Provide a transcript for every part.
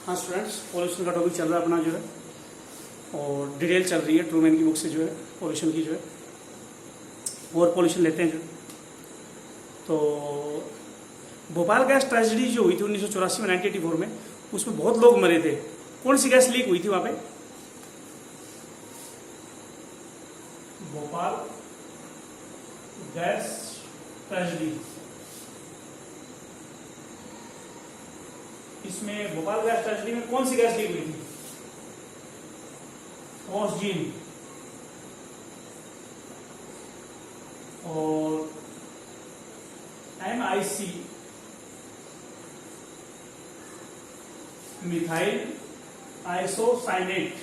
हाँ students, pollution का topic चल रहा है अपना जो है, और डिटेल चल रही है ट्रूमैन की बुक से जो है पॉल्यूशन की जो है, और पॉल्यूशन लेते हैं जो। तो भोपाल गैस ट्रेजेडी जो हुई थी 1984 में 1984 में, उसमें बहुत लोग मरे थे। कौन सी गैस लीक हुई थी वहाँ पे? Bhopal gas tragedy. इसमें भोपाल गैस ट्रेजेडी में कौन सी गैस लीक हुई थी? ऑक्सीजन और MIC methyl isocyanate.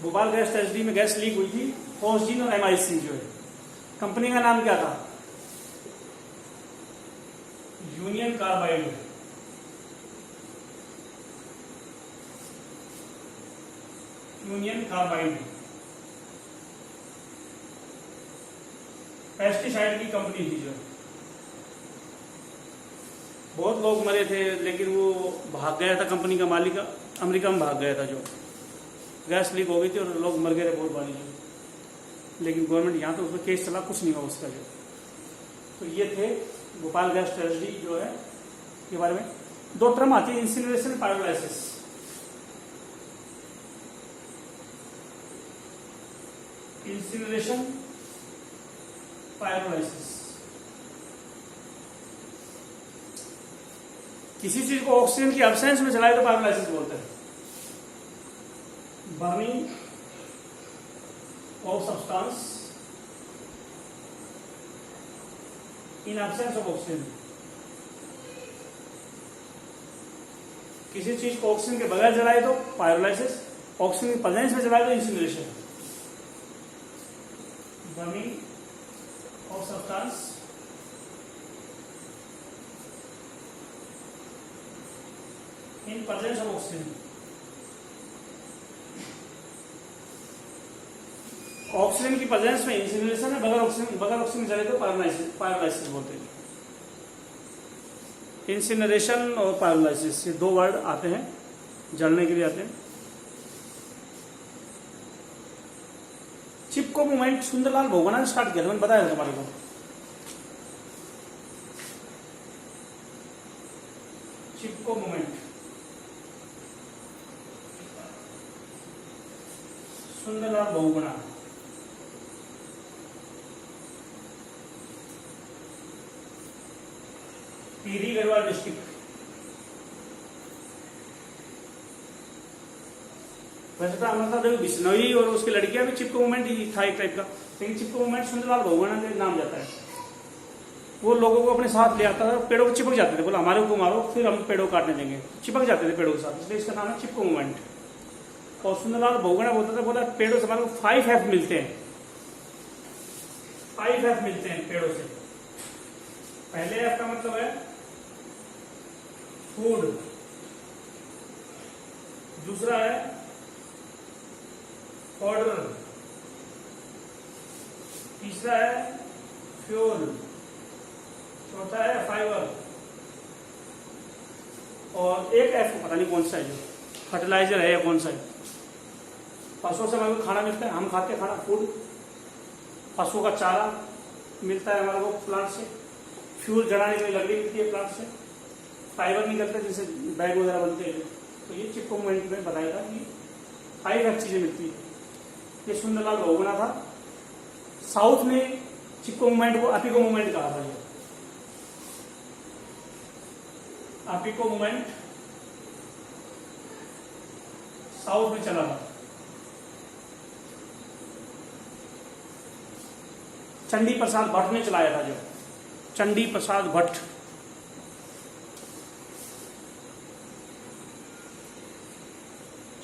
Bhopal gas tragedy में गैस लीक हुई थी ऑक्सीजन और MIC जो है। कंपनी का नाम क्या था? Union carbide. Union carbide pesticide की कंपनी थी जो। बहुत लोग मरे थे, लेकिन वो भाग गया था, कंपनी का मालिक अमेरिका में भाग गया था जो। गैस लीक हो गई थी और लोग मर गए थे बहुत बारी जो, लेकिन गवर्नमेंट यहाँ तो उस पर केस चला, कुछ नहीं हुआ उसका जो। तो ये थे भोपाल गैस ट्रेजेडी जो है के बारे में। दो टर्म आती है, इंसिनरेशन, पायरोलाइसिस। Incineration, pyrolysis. किसी चीज को ऑक्सीजन की एब्सेंस में जलाए तो पायरोलाइसिस बोलते हैं। Burning of substance in absence of oxygen. किसी चीज को ऑक्सीजन के बगैर जलाए तो पायरोलाइसिस, ऑक्सीजन की प्रेजेंस में जलाए तो incineration. Burning of substance in presence of oxygen. Oxygen की प्रेजेंस में इंसिनरेशन है, बगैर ऑक्सीजन जले तो पायरोलाइसिस बोलते हैं। इंसिनरेशन और पायरोलाइसिस, ये दो वर्ड आते हैं, जलने के लिए आते हैं। चिपको मूवमेंट सुंदरलाल बहुगुणा ने स्टार्ट किया था, मैंने बताया था तुम्हारे को। चिपको मूवमेंट सुंदरलाल बहुगुणा। टिहरी गढ़वाल डिस्ट्रिक्ट। वैसे तो अमृता देवी बिश्नोई और उसकी लड़कियां भी चिपको मूवमेंट ही था एक टाइप का, लेकिन चिपको मूवमेंट सुंदरलाल बहुगुणा के नाम जाता है। वो लोगों को अपने साथ ले आता था, पेड़ों को चिपक जाते थे, बोला हमारे को मारो फिर हम पेड़ों को काटने देंगे, चिपक जाते थे पेड़ों के साथ, इसलिए इसका नाम है चिपको मूवमेंट। और सुंदरलाल बहुगुणा बोलता था, बोला पेड़ों से हमारे को 5F मिलते हैं, 5F मिलते हैं पेड़ों से। पहले F का मतलब है फूड, दूसरा है ऑर्डर, तीसरा है फ्यूल, चौथा है फाइबर, और एक F पता नहीं कौन सा है, जो फर्टिलाइजर है या कौन सा है। पशुओं से हमारे को खाना मिलता है, हम खाते हैं खाना, फूड। पशुओं का चारा मिलता है हमारे को प्लांट से, फ्यूल जलाने के लिए लकड़ी मिलती है प्लांट से, फाइबर निकलता है जिससे बैग वगैरह बनते हैं। तो ये चिपको मूवमेंट में बताया था कि 5F चीजें मिलती है। ये सुंदरलाल बहुगुणा था। साउथ में चिपको मूवमेंट को अपिको मूवमेंट कहा था। अपिको मूवमेंट साउथ में चला था। चंडी प्रसाद भट्ट ने चलाया था, जो चंडी प्रसाद भट्ट।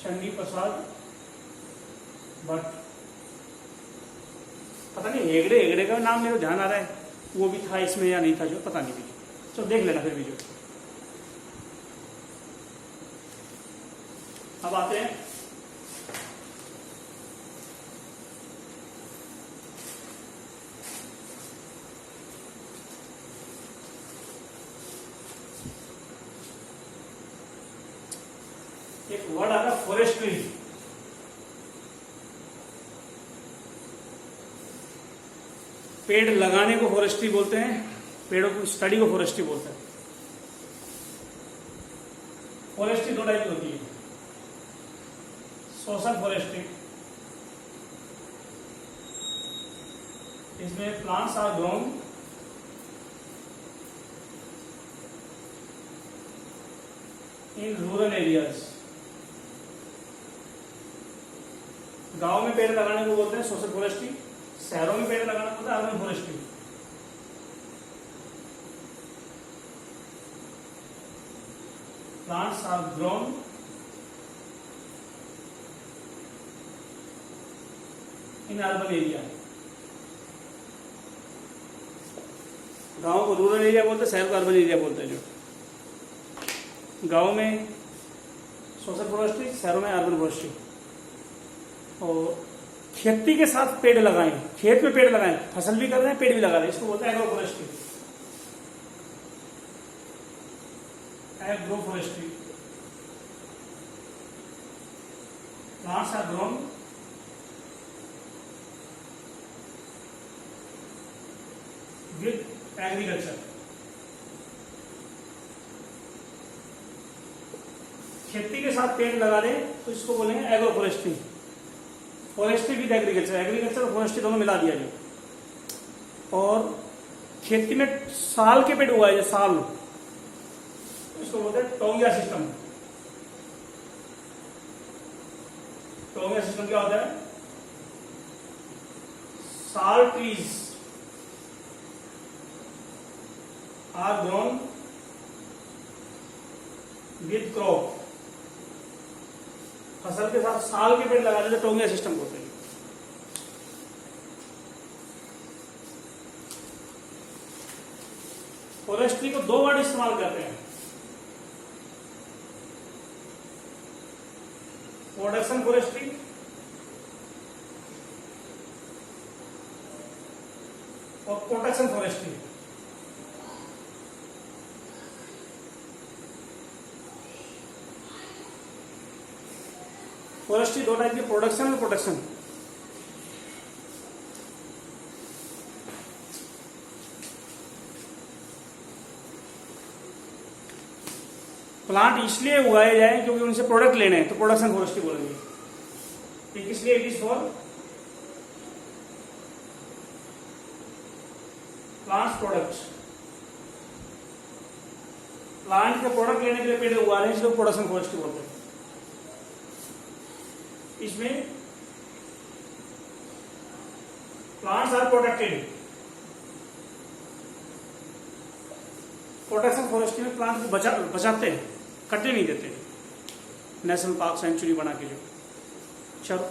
चंडी प्रसाद भट्ट, पता नहीं हेगड़े का नाम मेरे को ध्यान आ रहा है, वो भी था इसमें या नहीं था, जो पता नहीं भी। तो देख लेना फिर भी जो। अब आते हैं पेड़ लगाने को फॉरेस्ट्री बोलते हैं, पेड़ों को स्टडी को फॉरेस्ट्री बोलते हैं। फॉरेस्ट्री दो टाइप की होती है, सोशल फॉरेस्ट्री, इसमें plants are grown in rural areas. गांव में पेड़ लगाने को बोलते हैं सोशल फॉरेस्ट्री, शहरों में पेड़ लगाना होता है urban forestry. Plants are grown in urban area. गांव को रूरल एरिया बोलते हैं, शहर को अर्बन एरिया बोलते हैं। जो गांव में सोशल फॉरेस्ट्री, शहरों में अर्बन फॉरेस्ट्री। और खेती के साथ पेड़ लगाएं, खेत में पेड़ लगाएं, फसल भी कर रहे हैं पेड़ भी लगा रहे हैं, इसको बोलते हैं agro forestry. Agro forestry, plants are grown with agriculture. खेती के साथ पेड़ लगा दें तो इसको बोलेंगे agro forestry. Forestry with agriculture, agriculture और फॉरेस्ट्री दोनों मिला दिया जो। और खेती में साल के पेड़ उगाए, साल, इसको बोलते हैं टोंगिया सिस्टम। टोंगिया सिस्टम क्या होता है? Sal trees are grown with crop. फसल के साथ साल के पेड़ लगा देते, टोंगिया सिस्टम होते हैं। फॉरेस्ट्री को दो वर्ड इस्तेमाल करते हैं, प्रोडक्शन फॉरेस्ट्री और प्रोटेक्शन फॉरेस्ट्री। फॉरेस्ट्री दो टाइप की, प्रोडक्शन और प्रोटेक्शन। प्लांट इसलिए उगाए जाए क्योंकि उनसे प्रोडक्ट लेने हैं, तो प्रोडक्शन फॉरेस्ट्री बोलेंगे। इसलिए it is for plants products. Plant के प्रोडक्ट लेने के लिए पेड़ उगा रहे हैं, इसलिए प्रोडक्शन फॉरेस्ट्री बोलते हैं। इसमें plants are protected. Protection forestry में प्लांट को बचाते हैं, कटने नहीं देते, नेशनल पार्क सेंचुरी बना के। जो चलो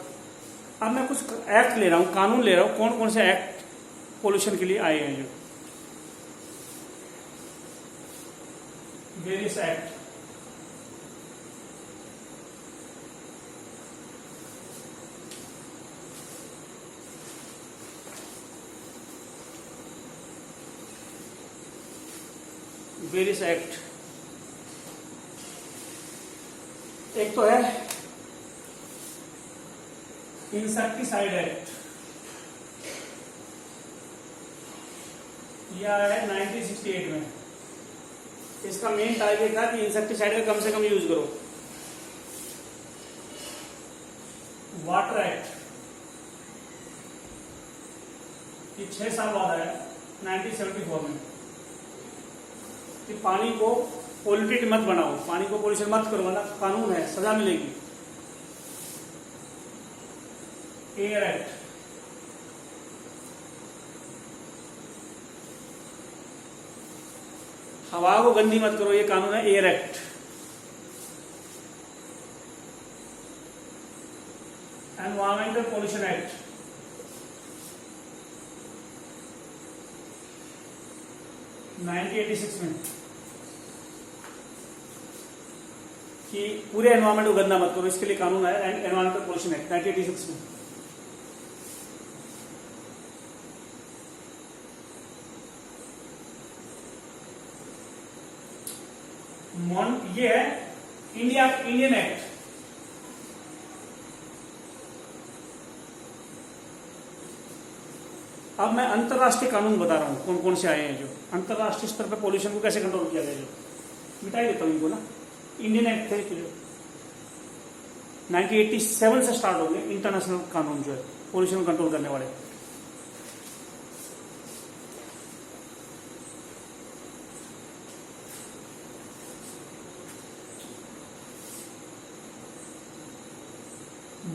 अब मैं कुछ एक्ट ले रहा हूं, कानून ले रहा हूं, कौन कौन से एक्ट पोल्यूशन के लिए आए हैं। जो वेरियस एक्ट, वेरियस एक्ट। एक तो है इंसेक्टिसाइड एक्ट, यह है 1968 में। इसका मेन टारगेट था कि इंसेक्टिसाइड का कम से कम यूज करो। वाटर एक्ट, ये 6 साल बाद आया 1974 में, कि पानी को पोल्यूटेड मत बनाओ, पानी को पोल्यूशन मत करो, वरना कानून है, सजा मिलेगी। एयर एक्ट, हवा को गंदी मत करो, ये कानून है, air act. Environmental pollution act, में, कि पूरे एनवायरमेंट को गंदा मत करो, इसके लिए कानून आया, एनवायरमेंटल पोल्यूशन एक्ट 1986 में। ये है इंडियन एक्ट, अब मैं अंतर्राष्ट्रीय कानून बता रहा हूँ कौन कौन से आए हैं जो अंतर्राष्ट्रीय स्तर पर पोल्यूशन को कैसे कंट्रोल किया गया, जो मिटा ही देता हूँ इनको ना। इंडियन एक्ट थे जो 1987 से स्टार्ट हो गए इंटरनेशनल कानून जो है पोल्यूशन कंट्रोल करने वाले।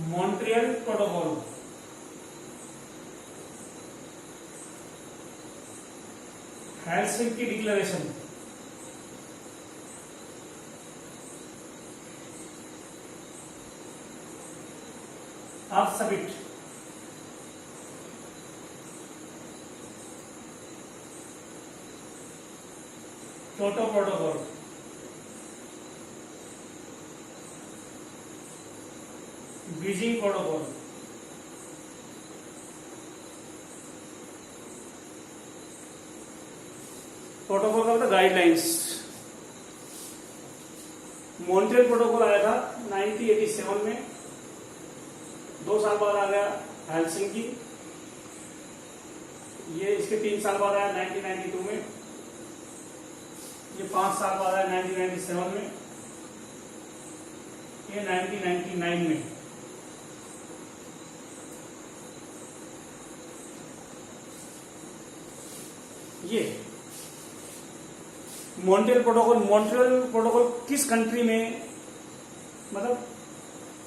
Montreal protocol, Helsinki declaration, earth summit, Kyoto protocol, Beijing protocol, protocol का मतलब गाइडलाइंस। मॉन्ट्रियल प्रोटोकॉल आया था 1987 में, 2 साल बाद आ गया हेलसिंकी, ये इसके 3 साल बाद आया 1992 में, ये 5 साल बाद आया 1997 में, ये 1999 में। ये मॉन्ट्रियल प्रोटोकॉल किस कंट्री में, मतलब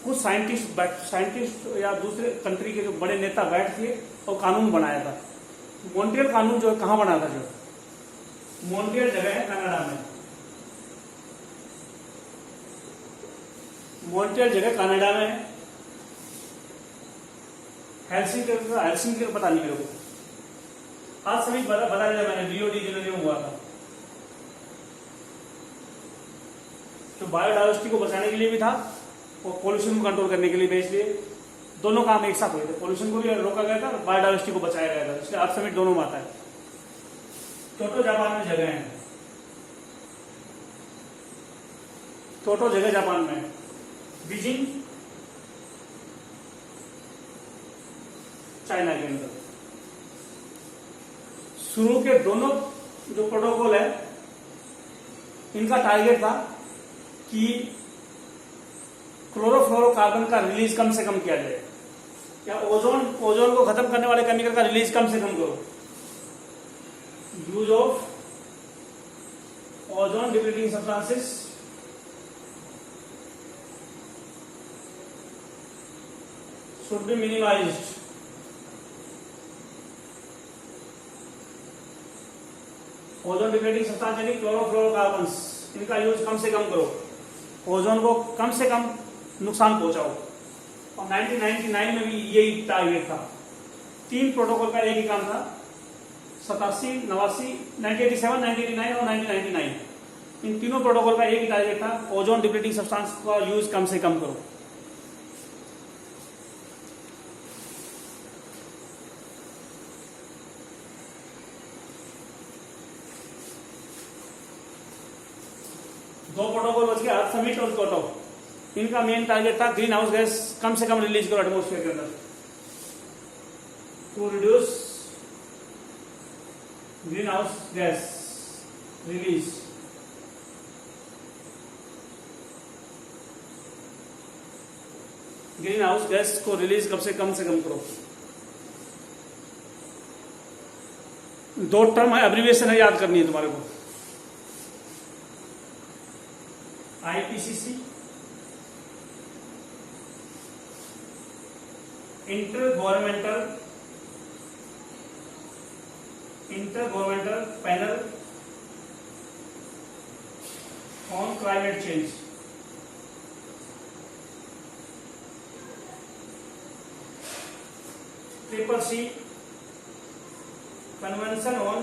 कुछ साइंटिस्ट या दूसरे कंट्री के जो बड़े नेता बैठ के और कानून बनाया था। मॉन्ट्रियल कानून जो है कहां बना था, जो मॉन्ट्रियल जगह है कनाडा में, मॉन्ट्रियल जगह कनाडा में है। हेलसिंकी पता नहीं मेरे को, आज सभी बता दिया मैंने, रियो डी जेनेरियो में हुआ था। तो बायोडाइवर्सिटी को बचाने के लिए भी था और पोल्यूशन को कंट्रोल करने के लिए भी, इसलिए दोनों काम एक साथ हुए थे। पोल्यूशन को भी रोका गया था, बायोडाइवर्सिटी को बचाया गया था, इसलिए अर्थ समिट दोनों में आता है। क्योटो जापान में जगह है, क्योटो जगह जापान में, बीजिंग चाइना के अंदर। शुरू के दोनों जो प्रोटोकॉल है इनका टारगेट था कि क्लोरोफ्लोरोकार्बन का रिलीज कम से कम किया जाए, या ओजोन को खत्म करने वाले केमिकल का रिलीज कम से कम करो। Use of ozone depleting substances should be minimised. Ozone depleting substance यानी क्लोरोफ्लोरोकार्बन्स, इनका यूज कम से कम करो, ओजोन को कम से कम नुकसान पहुंचाओ। और 1999 में भी यही टारगेट था। 3 प्रोटोकॉल का एक ही काम था, 87, 89, 1987, 1989 और 1999। इन तीनों प्रोटोकॉल का एक ही टारगेट था, ओजोन डिप्लीटिंग सब्सटेंस का यूज कम से कम करो। दो प्रोटोकॉल बच गया, अर्थ समिट और क्योटो। इनका मेन टारगेट था ग्रीन हाउस गैस कम से कम रिलीज करो एटमोस्फेयर के अंदर, to reduce green house gas release. Green house gas को रिलीज कम से कम करो। 2 टर्म है, एब्रीविएशन है, याद करनी है तुम्हारे को। IPCC, inter governmental panel on climate change. CCC, convention on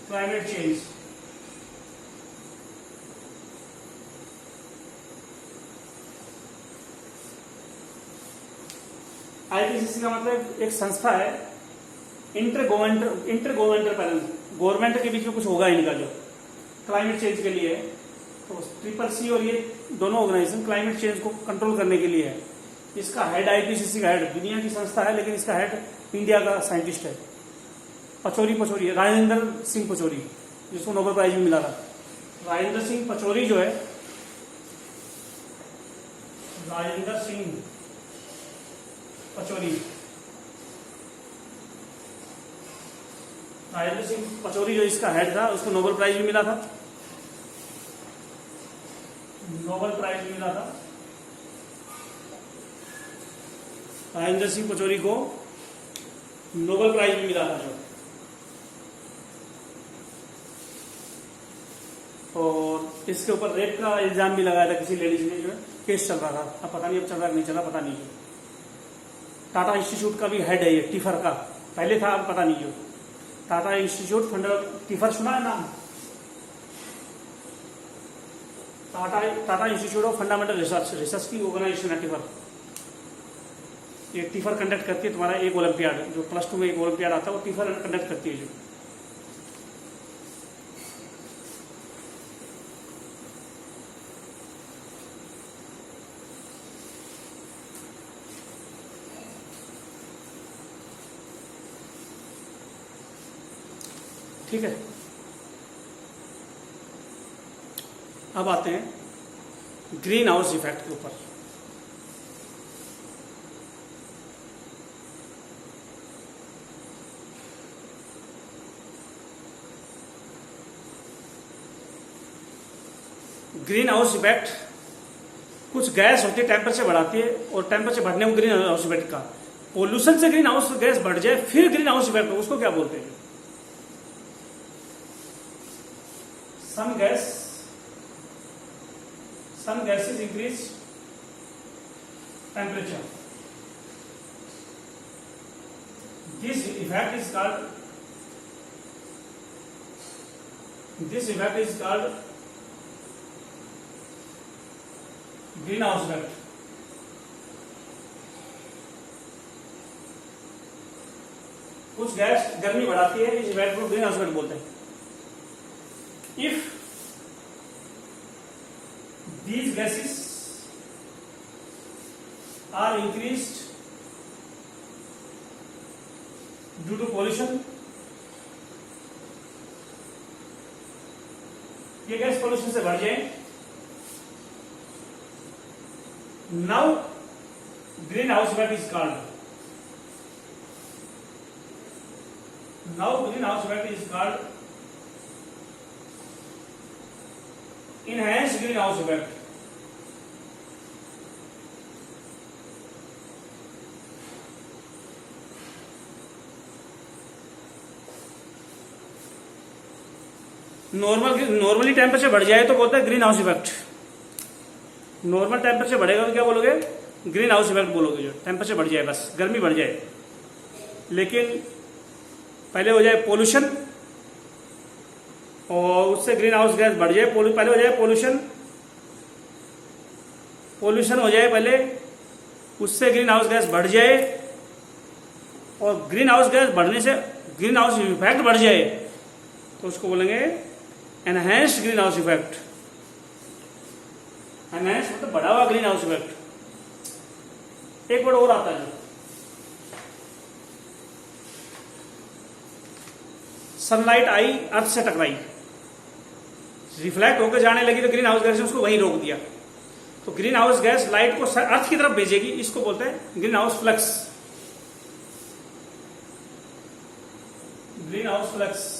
climate change. IPCC का मतलब एक संस्था है, इंटर गवर्नमेंटल पैनल, गवर्नमेंट के बीच में कुछ होगा इनका जो क्लाइमेट चेंज के लिए है। तो CCC और ये दोनों ऑर्गेनाइजेशन क्लाइमेट चेंज को कंट्रोल करने के लिए है। इसका हेड आईपीसीसी का हेड दुनिया की संस्था है, लेकिन इसका हेड इंडिया का साइंटिस्ट है पचौरी, राजेंद्र सिंह पचौरी, जिसको नोबेल प्राइज भी मिला था। राजेंद्र सिंह पचौरी जो है, राजेंद्र सिंह पचौरी, राजेंद्र सिंह पचौरी जो इसका हेड था, उसको नोबेल प्राइज भी मिला था, नोबेल प्राइज भी मिला था। राजेंद्र सिंह पचौरी को नोबेल प्राइज भी मिला था जो। और इसके ऊपर रेप का इल्जाम भी लगाया था किसी लेडीज ने, जो है केस चल रहा था। अब पता नहीं अब चल रहा नहीं चला, पता नहीं। टाटा इंस्टीट्यूट का भी हेड है ये, टिफर का, पहले था अब पता नहीं। जो टाटा इंस्टीट्यूट टिफर सुना है नाम? Tata institute of fundamental research की ऑर्गेनाइजेशन है टिफर। ये टिफर कंडक्ट करती है तुम्हारा एक ओलंपियाड, जो +2 में एक ओलंपियाड आता है, वो टिफर कंडक्ट करती है जो। ठीक है, अब आते हैं ग्रीन हाउस इफेक्ट के ऊपर। ग्रीन हाउस इफेक्ट, कुछ गैस होती है टेम्परेचर बढ़ाती है, और टेम्परेचर बढ़ने को ग्रीन हाउस इफेक्ट का। पोल्यूशन से ग्रीन हाउस गैस बढ़ जाए फिर ग्रीन हाउस इफेक्ट, उसको क्या बोलते हैं? some gases increase temperature. This effect is called greenhouse effect. कुछ गैस गर्मी बढ़ाती है, इस इफेक्ट को ग्रीन हाउस इफेक्ट बोलते हैं। If these gases are increased due to pollution, ये गैस पोल्यूशन से बढ़ जाए, now greenhouse effect is called. Now greenhouse effect is called enhanced greenhouse effect. Normally temperature बढ़ जाए तो बोलते हैं green house effect. Normal temperature बढ़ेगा तो क्या बोलोगे? ग्रीन हाउस इफेक्ट बोलोगे। जो टेम्परेचर बढ़ जाए, बस गर्मी बढ़ जाए, लेकिन पहले हो जाए पोल्यूशन और उससे ग्रीन हाउस गैस बढ़ जाए। पहले हो जाए पोल्यूशन हो जाए पहले, उससे ग्रीन हाउस गैस बढ़ जाए, और ग्रीन हाउस गैस बढ़ने से ग्रीन हाउस इफेक्ट बढ़ जाए, तो उसको बोलेंगे enhanced green house effect. Enhance मतलब बढ़ा हुआ ग्रीन हाउस इफेक्ट। एक वर्ड और आता है, सनलाइट आई, अर्थ से टकराई, रिफ्लेक्ट होकर जाने लगी तो ग्रीन हाउस गैस ने उसको वहीं रोक दिया, तो ग्रीन हाउस गैस लाइट को अर्थ की तरफ भेजेगी। इसको बोलते हैं green house flux. Green house flux.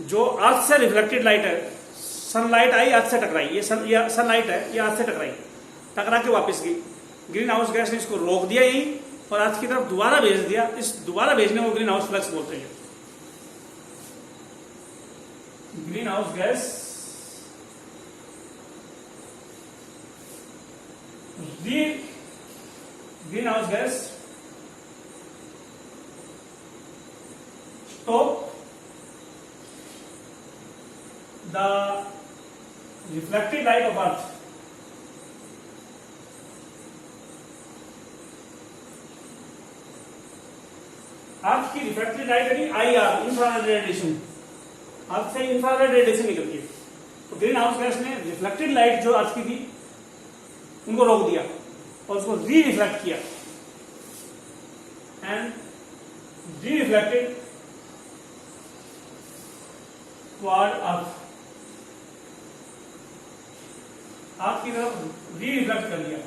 जो अर्थ से रिफ्लेक्टेड लाइट है, सनलाइट आई अर्थ से टकराई, ये सनलाइट है, ये अर्थ से टकराई, टकरा के वापस गई, ग्रीन हाउस गैस ने इसको रोक दिया यही और अर्थ की तरफ दोबारा भेज दिया। इस दोबारा भेजने को ग्रीन हाउस फ्लक्स बोलते हैं। Green house gas green house gas stop the reflected light of earth की रिफ्लेक्टेड लाइट यानी IR, इंफ्रारेड रेडिएशन, अर्थ से इंफ्रारेड रेडिएशन निकलती है। तो ग्रीन हाउस गैस ने रिफ्लेक्टेड लाइट जो अर्थ की थी उनको रोक दिया और उसको री रिफ्लेक्ट किया एंड री रिफ्लेक्टेड टुवर्ड अर्थ, अर्थ की तरफ री रिफ्लेक्ट कर दिया।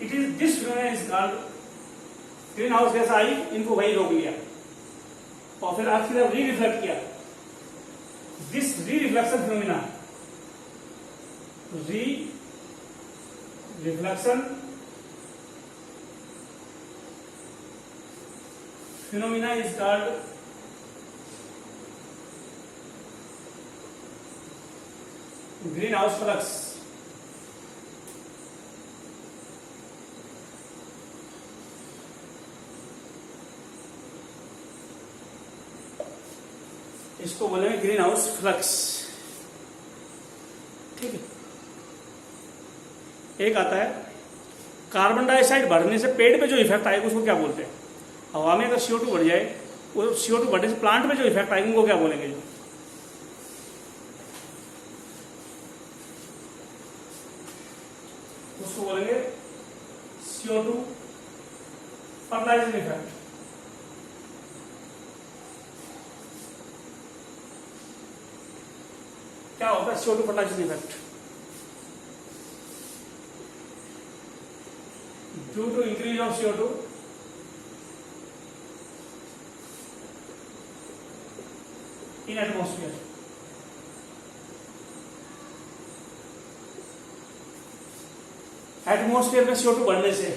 It is this is called green house gas आई, इनको वही रोक लिया और फिर अर्थ की तरफ री रिफ्लेक्ट किया। दिस री रिफ्लेक्शन फिनोमिना, री reflection phenomena is called green house flux. इसको बोलेंगे ग्रीन हाउस फ्लक्स। ठीक है। एक आता है कार्बन डाइऑक्साइड बढ़ने से पेड़ पे जो इफेक्ट आएगा उसको क्या बोलते हैं। हवा में अगर CO2 बढ़ जाए, वो CO2 बढ़ने से प्लांट में जो इफेक्ट आएगा उनको क्या बोलेंगे। जो उसको बोलेंगे CO2 फर्टिलाइजिंग इफेक्ट। क्या होता है CO2 fertilizing effect? Due to increase of CO2 in atmosphere, atmosphere में CO2 बढ़ने से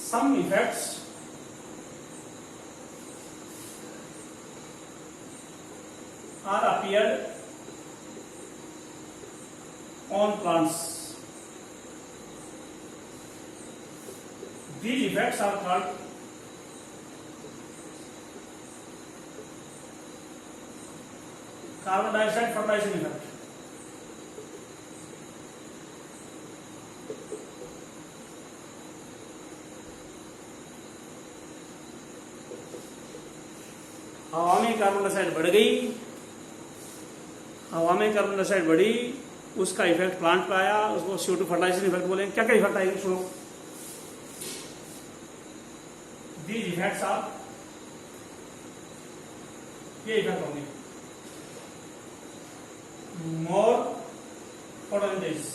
some effects are appeared on plants. These effects are called carbon dioxide fertilizing effect. हवा में कार्बन डाइऑक्साइड बढ़ गई, हवा में कार्बन डाइऑक्साइड बढ़ी, उसका इफेक्ट प्लांट पे आया, उसको CO2 फर्टिलाइजिंग इफेक्ट बोलेंगे। क्या क्या इफेक्ट आएगा सुनो। दीज इफेक्ट्स आर, ये इफेक्ट होंगे। मोर photosynthesis,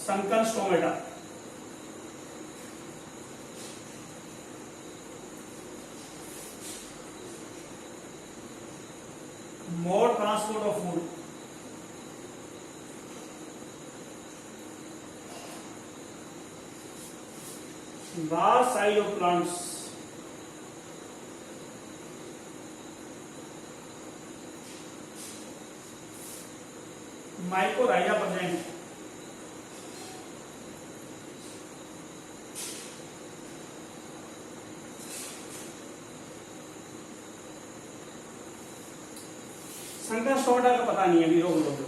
sunken stomata, more transport of food, large size of plants, mycorrhiza present, संकर स्टोमेटा का पता नहीं है, अभी रोक लो।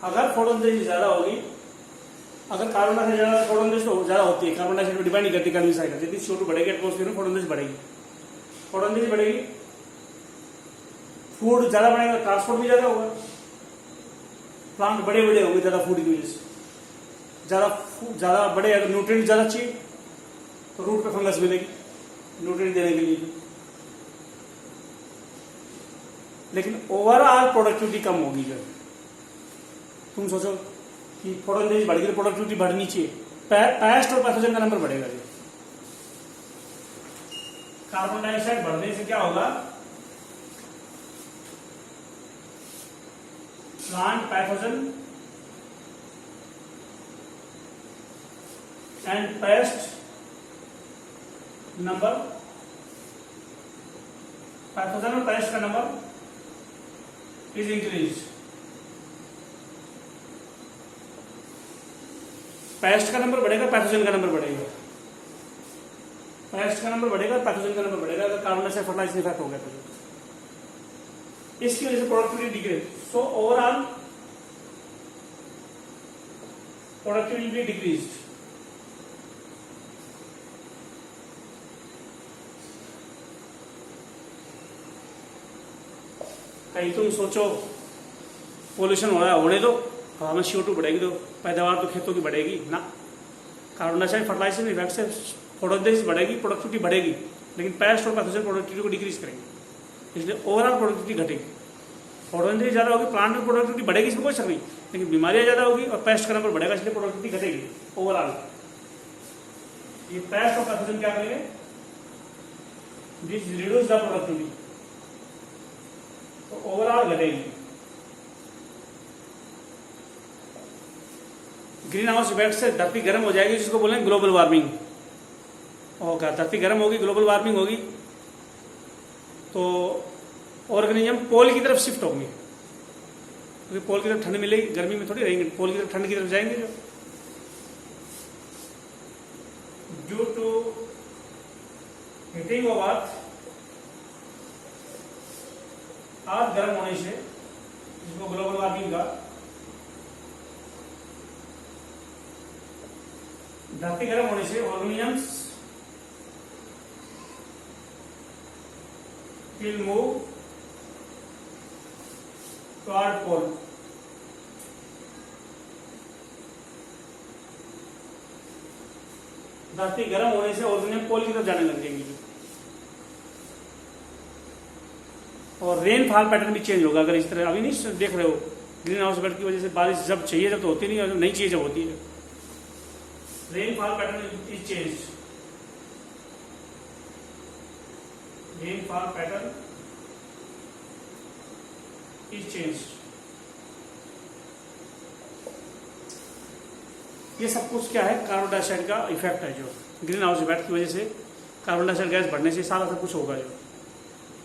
अगर फोटोसिंथेसिस ज्यादा होगी, अगर कार्बन डाइऑक्साइड ज्यादा, फोटोसिंथेसिस तो ज्यादा होती है, कार्बन डाइऑक्साइड डिपेंड नहीं करती कार्बन साइकिल। यदि CO2 बढ़ेगी एटमोस्फेयर में, फोटोसिंथेसिस बढ़ेगी, फोटोसिंथेसिस बढ़ेगी, फूड ज्यादा बढ़ेगा, ट्रांसपोर्ट भी ज्यादा होगा, प्लांट बड़े बड़े होंगे ज्यादा फूड की वजह से, ज्यादा बड़े, अगर न्यूट्रिएंट ज्यादा चाहिए तो रूट पे फंगस मिलेगी न्यूट्रिएंट देने के लिए। लेकिन ओवरऑल प्रोडक्टिविटी कम होगी। जब तुम सोचो कि फोटोसिंथेसिस बढ़ गई, प्रोडक्टिविटी बढ़नी चाहिए, पेस्ट और पैथोजन का नंबर बढ़ेगा। जी कार्बन डाइऑक्साइड बढ़ने से क्या होगा, plant pathogen and paste number, pathogen और पेस्ट का नंबर is increased. पेस्ट का नंबर बढ़ेगा, पैथोजन का नंबर बढ़ेगा, पेस्ट का नंबर बढ़ेगा, पैथोजन का नंबर बढ़ेगा अगर कार्बन डाइऑक्साइड फर्टिलाइजिंग इफेक्ट हो गया तो। इसकी वजह से productivity decrease, so overall productivity decrease. कहीं तुम सोचो पोल्यूशन हो रहा है, होने दो, हवा में CO2 बढ़ेगी तो पैदावार तो खेतों की बढ़ेगी ना। कार्बन डाइऑक्साइड फर्टिलाइजेशन इफेक्ट से फोटोसिंथेसिस बढ़ेगी, प्रोडक्टिविटी बढ़ेगी, लेकिन पेस्ट और पैथोजन प्रोडक्टिविटी को डिक्रीज करेंगे, इसलिए ओवरऑल प्रोडक्टिविटी घटेगी। फोटोसिंथेसिस ज्यादा होगी, प्लांट में प्रोडक्टिविटी बढ़ेगी, इसमें कोई शक नहीं, लेकिन बीमारियां ज्यादा होगी और पेस्ट का नंबर बढ़ेगा, इसलिए प्रोडक्टिविटी घटेगी ओवरऑल। ये पेस्ट और पैथोजन क्या करेंगे, दिस रिड्यूस द प्रोडक्टिविटी, तो ओवरऑल घटेगी। ग्रीन हाउस इफेक्ट से धरती गर्म हो जाएगी, जिसको बोलेंगे ग्लोबल वार्मिंग होगा। धरती गर्म होगी, ग्लोबल वार्मिंग होगी, तो ऑर्गेनिज्म पोल की तरफ शिफ्ट होंगे, क्योंकि पोल की तरफ ठंड मिलेगी, गर्मी में थोड़ी रहेंगे, पोल की तरफ ठंड की तरफ जाएंगे। जो due to heating of earth गर्म होने से, जिसको ग्लोबल वार्मिंग का, धरती गर्म होने से ऑर्गेनिजम्स विल मूव टुवर्ड पोल। धरती गर्म होने से ऑर्गेनिजम पोल की तरफ जाने लग जाएंगे, और रेनफॉल पैटर्न भी चेंज होगा। अगर इस तरह अभी नहीं देख रहे हो, ग्रीन हाउस इफेक्ट की वजह से बारिश जब चाहिए जब तो होती नहीं, और जब नहीं चाहिए जब होती है। Rainfall pattern is change, rainfall pattern is change. ये सब कुछ क्या है, कार्बन डाइऑक्साइड का इफेक्ट है, जो ग्रीन हाउस इफेक्ट की वजह से कार्बन डाइऑक्साइड गैस बढ़ने से सारा सब कुछ होगा जो,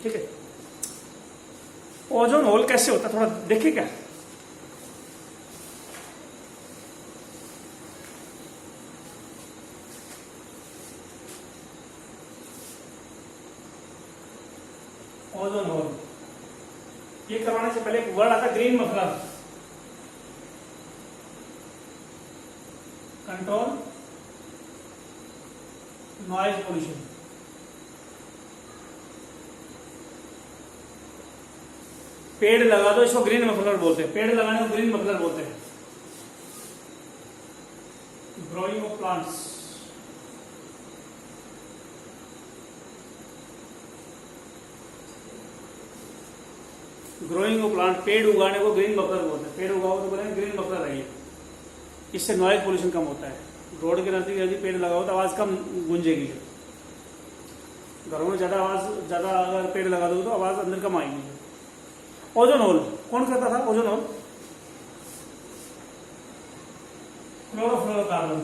ठीक है। ओजोन होल कैसे होता है थोड़ा देखिए क्या। ओजोन होल ये करवाने से पहले एक वर्ड आता है green muffler, control noise pollution. पेड़ लगा दो, इसको ग्रीन मफलर बोलते हैं, पेड़ लगाने को ग्रीन मफलर बोलते हैं। Growing of plants, growing of plant, पेड़ उगाने को ग्रीन मफलर बोलते हैं। पेड़ उगाओ तो बोलेंगे ग्रीन मफलर है ये, इससे नॉइज पोल्यूशन कम होता है। रोड के नजदीक यदि पेड़ लगाओ तो आवाज कम गूंजेगी, घरों में ज्यादा आवाज, ज्यादा अगर पेड़ लगा दो तो आवाज अंदर कम आएगी। ओजोन होल कौन करता था? ओजोन होल क्लोरोफ्लोरोकार्बन,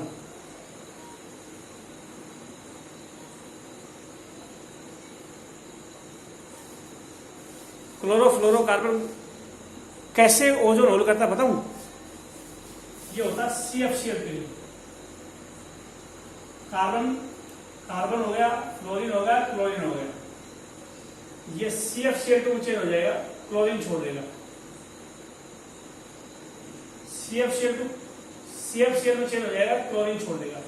क्लोरोफ्लोरोकार्बन कैसे ओजोन होल करता बताऊं? ये होता CFCl3, कार्बन कार्बन हो गया, फ्लोरीन हो गया, क्लोरीन हो गया, ये CFCl2 चेंज हो जाएगा, क्लोरीन छोड़ देगा। CFCl2 चेंज हो जाएगा, क्लोरीन छोड़ देगा।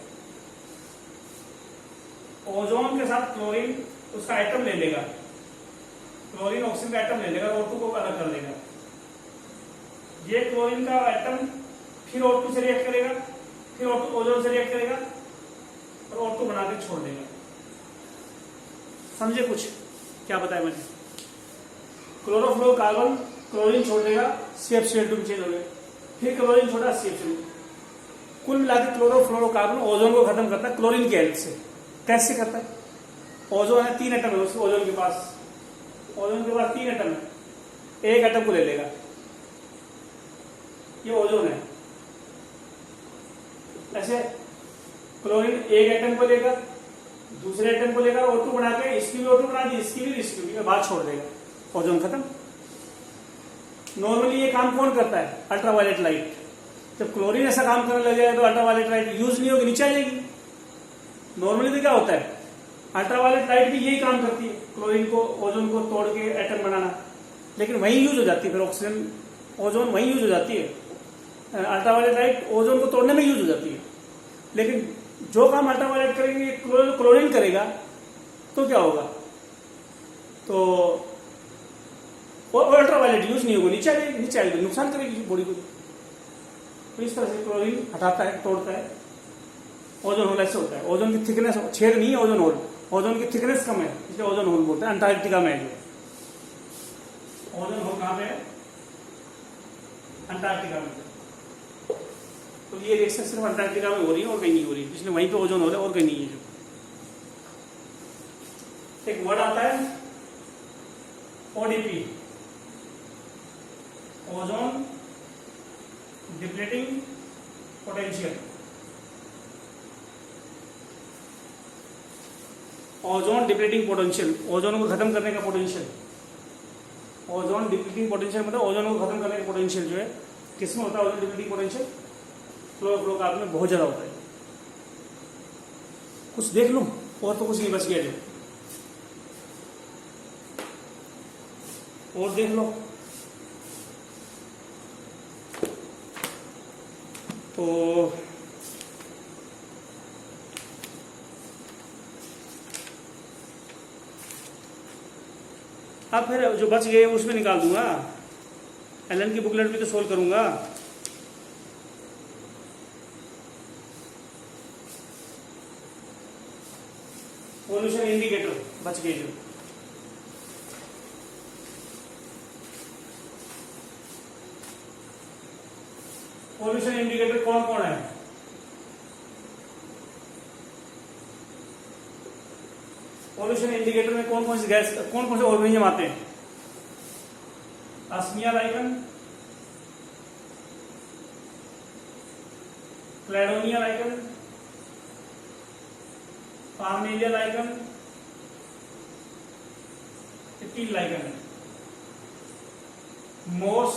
ओजोन के साथ क्लोरीन उसका एटम ले लेगा, क्लोरीन ऑक्सीजन का एटम ले लेगा, O2 को अलग कर देगा। ये क्लोरीन का एटम फिर O2 से रिएक्ट करेगा, फिर ओजोन से रिएक्ट करेगा और O2 बना के छोड़ देगा। समझे कुछ क्या बताया मैंने? क्लोरोफ्लोरोकार्बन क्लोरीन छोड़ देगा, CFCl2 चेंज हो गया, फिर क्लोरीन छोड़ा, CFCl2। कुल मिलाकर क्लोरोफ्लोरोकार्बन ओजोन को खत्म करता है क्लोरीन की हेल्प से। कैसे करता है? ओजोन है, 3 एटम है उसके, ओजोन के पास 3 एटम है, एक एटम को ले लेगा, ये ओजोन है। ऐसे क्लोरीन एक एटम को लेगा, दूसरे एटम को लेगा, O2 बना के इसकी भी O2 बना दी, इसकी भी बात छोड़ देगा, ओजोन खत्म। नॉर्मली ये काम कौन करता है? Ultraviolet light. जब क्लोरीन ऐसा काम करने लग जाएगा तो अल्ट्रावायलेट लाइट यूज नहीं होगी, नीचे आ जाएगी। नॉर्मली तो क्या होता है, अल्ट्रावायलेट लाइट भी यही काम करती है, क्लोरीन को, ओजोन को तोड़ के एटम बनाना। लेकिन वहीं यूज हो जाती है, फिर ऑक्सीजन ओजोन वहीं यूज हो जाती है। अल्ट्रावायलेट लाइट ओजोन को तोड़ने में यूज हो जाती है, लेकिन जो काम अल्ट्रावायलेट करेंगे क्लोरीन करेगा तो क्या होगा, तो अल्ट्रावायलेट यूज नहीं होगा, नीचे आएगी, नुकसान करेगी बॉडी को। तो इस तरह से क्लोरीन हटाता है, तोड़ता है। ओजोन होल ऐसे होता है। ओजोन की थिकनेस, छेद नहीं है ओजोन होल, ओजोन की थिकनेस कम है, इसलिए ओजोन होल बोलते हैं। अंटार्कटिका में है जो ओजोन होल, कहां पे है, अंटार्कटिका में। तो ये रिएक्शन सिर्फ अंटार्कटिका में हो रही है और कहीं नहीं हो रही, इसलिए वहीं पे ओजोन होल है और कहीं नहीं है। जो एक वर्ड आता है ODP, ozone depleting potential. Ozone depleting potential, ozone को खत्म करने का पोटेंशियल। ओजोन डिप्लीटिंग पोटेंशियल मतलब ओजोन को खत्म करने का पोटेंशियल जो है किसमें होता है, ओजोन डिप्लीटिंग पोटेंशियल फ्लोरोकार्बन में बहुत ज्यादा होता है। कुछ देख लो और तो कुछ नहीं बच गया जो, और देख लो। तो अब फिर जो बच गए उसमें निकाल दूंगा, एलन की बुकलेट भी तो सोल्व करूंगा। पोल्यूशन इंडिकेटर बच गए जो, पोल्यूशन इंडिकेटर कौन कौन है, पोल्यूशन इंडिकेटर में कौन कौन सी गैस, कौन कौन से ऑर्गेनिज्म आते हैं, Usnea lichen, Cladonia lichen, Parmelia lichen, इथिल लाइकन, मोस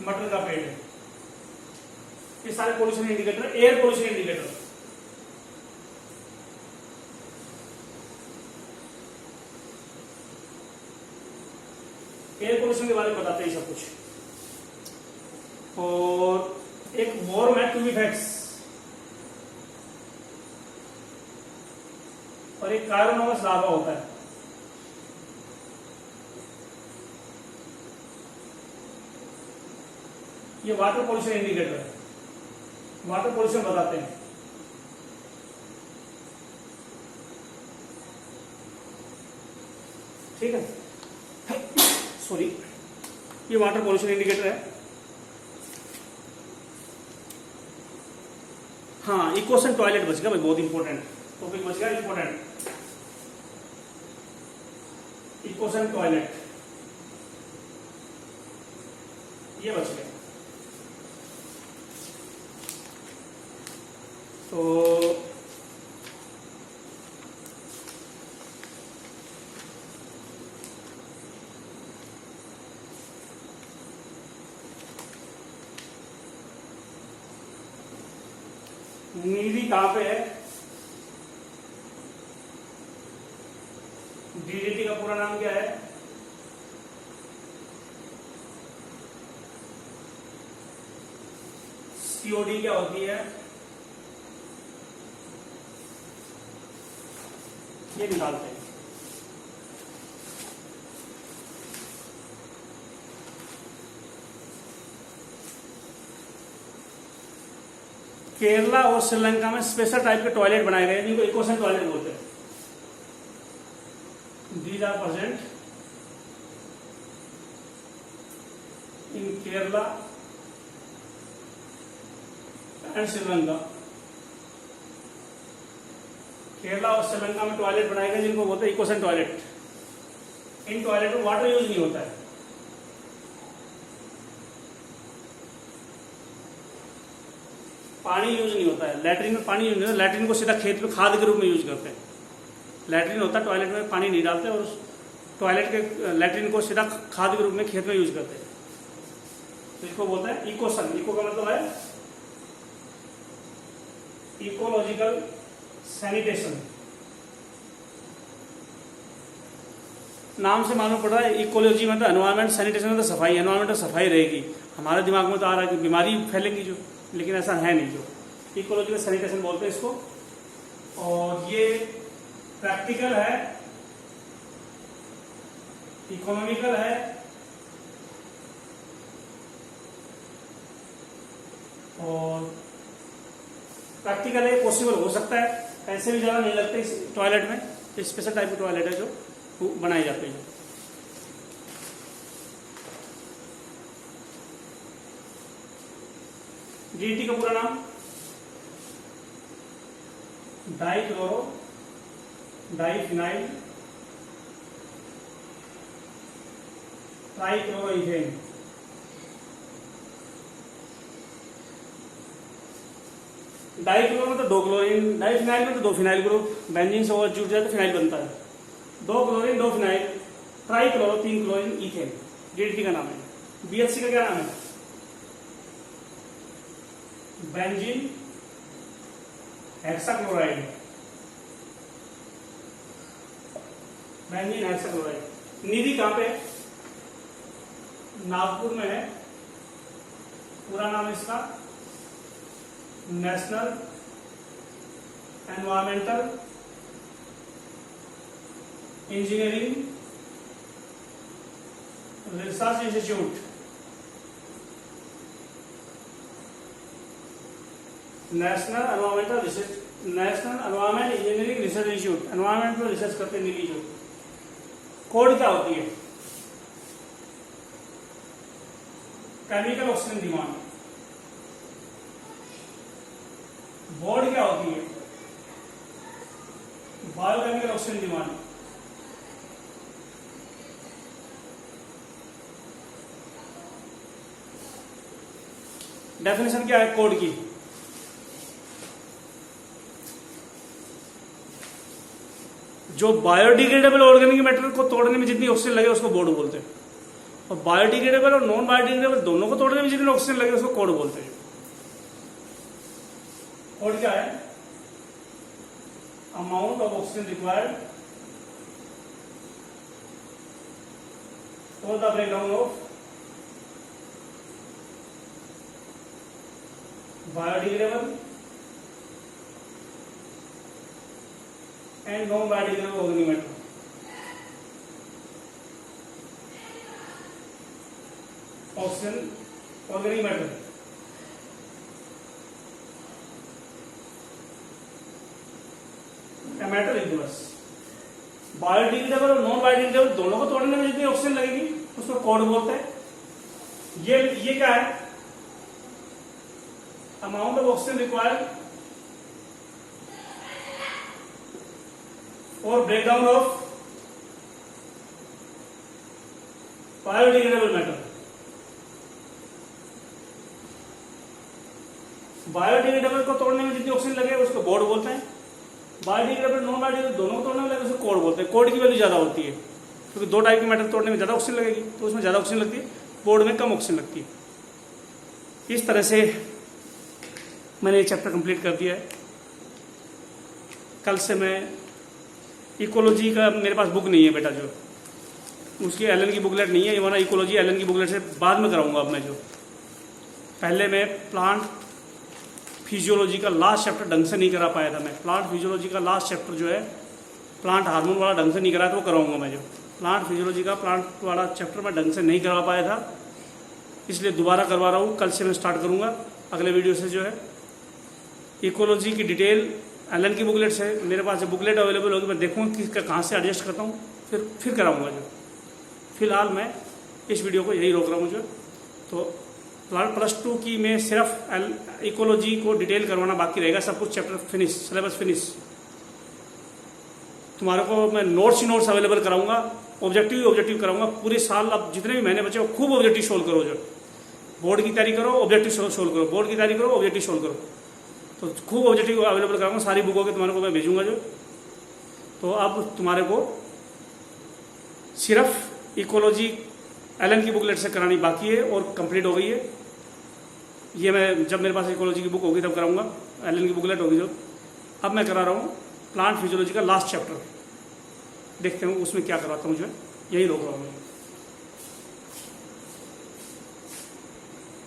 मटर का पेड़। ये सारे pollution indicator, air pollution indicator. Air pollution के बारे में बताते हैं सब कुछ। और एक वॉर्म है ट्यूबिफैक्स, और एक कार्बोनोमस लार्वा होता है। ये वाटर पोल्यूशन इंडिकेटर है, वाटर पोल्यूशन बताते हैं। ठीक है, सॉरी, ये वाटर पोल्यूशन इंडिकेटर है। हाँ, इकोसन टॉयलेट बच गया भाई, बहुत इंपॉर्टेंट टॉपिक बच गया, इंपॉर्टेंट। इकोसन टॉयलेट ये बच गया। तो नीली कहां पे है, डीडीटी का पूरा नाम क्या है, सीओडी क्या होती है, ये निकालते हैं। केरला और श्रीलंका में स्पेशल टाइप के टॉयलेट बनाए गए जिनको इकोसन टॉयलेट बोलते हैं। These are present in Kerala and Sri Lanka. Kerala और श्रीलंका में टॉयलेट बनाए गए जिनको बोलते हैं इकोसन टॉयलेट। इन टॉयलेट में वाटर यूज नहीं होता है, पानी यूज नहीं होता है। लैट्रिन में पानी यूज नहीं होता, लैट्रिन को सीधा खेत में खाद के रूप में यूज करते हैं। लैट्रिन होता है, टॉयलेट में पानी नहीं डालते और टॉयलेट के लैट्रिन को सीधा खाद के रूप में खेत में यूज करते हैं। तो इसको बोलते हैं इकोसन। इको का मतलब है इकोलॉजिकल सैनिटेशन। नाम से मालूम पड़ रहा है इकोलॉजी मतलब एनवायरमेंट, सैनिटेशन मतलब सफाई, एनवायरमेंट तो सफाई रहेगी। हमारे दिमाग में तो आ रहा है कि बीमारी फैलेंगी जो, लेकिन ऐसा है नहीं। जो इकोलॉजी में सैनिटेशन बोलते हैं इसको। और ये प्रैक्टिकल है, इकोनॉमिकल है, और प्रैक्टिकल है, पॉसिबल हो सकता है। पैसे भी ज़्यादा नहीं लगते इस टॉयलेट में, स्पेशल टाइप की टॉयलेट है जो बनाई जाती है। डीटी का पूरा नाम डाइक्लोरो डाइफिनाइल ट्राइक्लोरोइथेन। डाइक्लोरो में तो 2 क्लोरीन, डाइफिनाइल में तो 2 फिनाइल ग्रुप, बेंजीन से और जुड़ जाए तो फिनाइल बनता है। 2 chlorine 2 phenyl, trichloro 3 chlorine ethane, DDT का नाम है। बीएचसी का क्या नाम है? Benzene hexachloride, benzene hexachloride. निधि कहां पे? नागपुर में है। पूरा नाम इसका national environmental engineering research institute, national environmental research, national environment engineering research institute. Environment पर रिसर्च करते नीली जो। कोड क्या होती है? Chemical oxygen demand. बोर्ड क्या होती है? Biochemical oxygen demand. डेफिनेशन क्या है कोड की? जो बायोडिग्रेडेबल ऑर्गेनिक मैटर को तोड़ने में जितनी ऑक्सीजन लगे उसको बोर्ड बोलते हैं, और बायोडिग्रेडेबल और नॉन बायोडिग्रेडेबल दोनों को तोड़ने में जितनी ऑक्सीजन लगे उसको कोड बोलते हैं। कोड क्या है? Amount of oxygen required for the breakdown of biodegradable and non biodegradable organic matter. Oxygen organic matter matter लिख दो बस। बायोडिग्रेडेबल और नॉन बायोडिग्रेडेबल दोनों को तोड़ने में जितनी ऑक्सीजन लगेगी उसको कोड बोलते हैं। ये क्या है? Amount of oxygen required for breakdown of biodegradable matter. Biodegradable को तोड़ने में जितनी ऑक्सीजन लगे उसको बोर्ड बोलते हैं। बायोडिग्रेडेबल नॉन बायोडिग्रेडेबल दोनों को तोड़ने में लगे उसको कोड बोलते हैं। कोड की वैल्यू ज्यादा होती है क्योंकि 2 टाइप के मैटर तोड़ने में ज्यादा ऑक्सीजन लगेगी तो उसमें ज्यादा ऑक्सीजन लगती है, बोर्ड में कम ऑक्सीजन लगती है। इस तरह से मैंने ये चैप्टर कंप्लीट कर दिया है। कल से मैं इकोलॉजी का, मेरे पास बुक नहीं है बेटा, जो उसकी एलन की बुकलेट नहीं है, ये वाला इकोलॉजी एलन की बुकलेट से बाद में कराऊंगा। अब मैं जो पहले मैं प्लांट फिजियोलॉजी का लास्ट चैप्टर ढंग से नहीं करा पाया था। मैं प्लांट फिजियोलॉजी का लास्ट चैप्टर जो है प्लांट हार्मोन वाला ढंग से नहीं करा था, वो कराऊंगा मैं। जो प्लांट फिजियोलॉजी का प्लांट वाला चैप्टर मैं ढंग से नहीं करा पाया था, इसलिए दोबारा करवा रहा हूँ। कल से मैं स्टार्ट करूँगा अगले वीडियो से। जो है इकोलॉजी की डिटेल एलन की बुकलेट से, मेरे पास बुकलेट अवेलेबल होगी, मैं देखूँगा कि कहाँ से एडजस्ट करता हूँ, फिर कराऊँगा। जो फिलहाल मैं इस वीडियो को यही रोक रहा हूँ। जो तो +2 की में सिर्फ इकोलॉजी को डिटेल करवाना बाकी रहेगा, सब कुछ चैप्टर फिनिश, सिलेबस फिनिश। तुम्हारे को मैं नोट्स ही नोट्स अवेलेबल कराऊंगा, ऑब्जेक्टिव ही ऑब्जेक्टिव कराऊंगा पूरे साल। अब जितने भी महीने बचे वो खूब ऑब्जेक्टिव सोल्व करो। जो बोर्ड की तैयारी करो, ऑब्जेक्टिव सोल्व करो, बोर्ड की तैयारी करो, ऑब्जेक्टिव सोल्व करो, तो खूब ऑब्जेक्टिव अवेलेबल कराऊंगा। सारी बुकों के तुम्हारे को मैं भेजूंगा। जो तो अब तुम्हारे को सिर्फ इकोलॉजी एलन की बुकलेट से करानी बाकी है और कंप्लीट हो गई है। ये मैं जब मेरे पास इकोलॉजी की बुक होगी तब कराऊंगा, एलन की बुकलेट होगी जो। अब मैं करा रहा हूँ प्लांट फिजियोलॉजी का लास्ट चैप्टर, देखते हूँ उसमें क्या करवाता हूँ। जो यही रोक रहा हूँ मैं।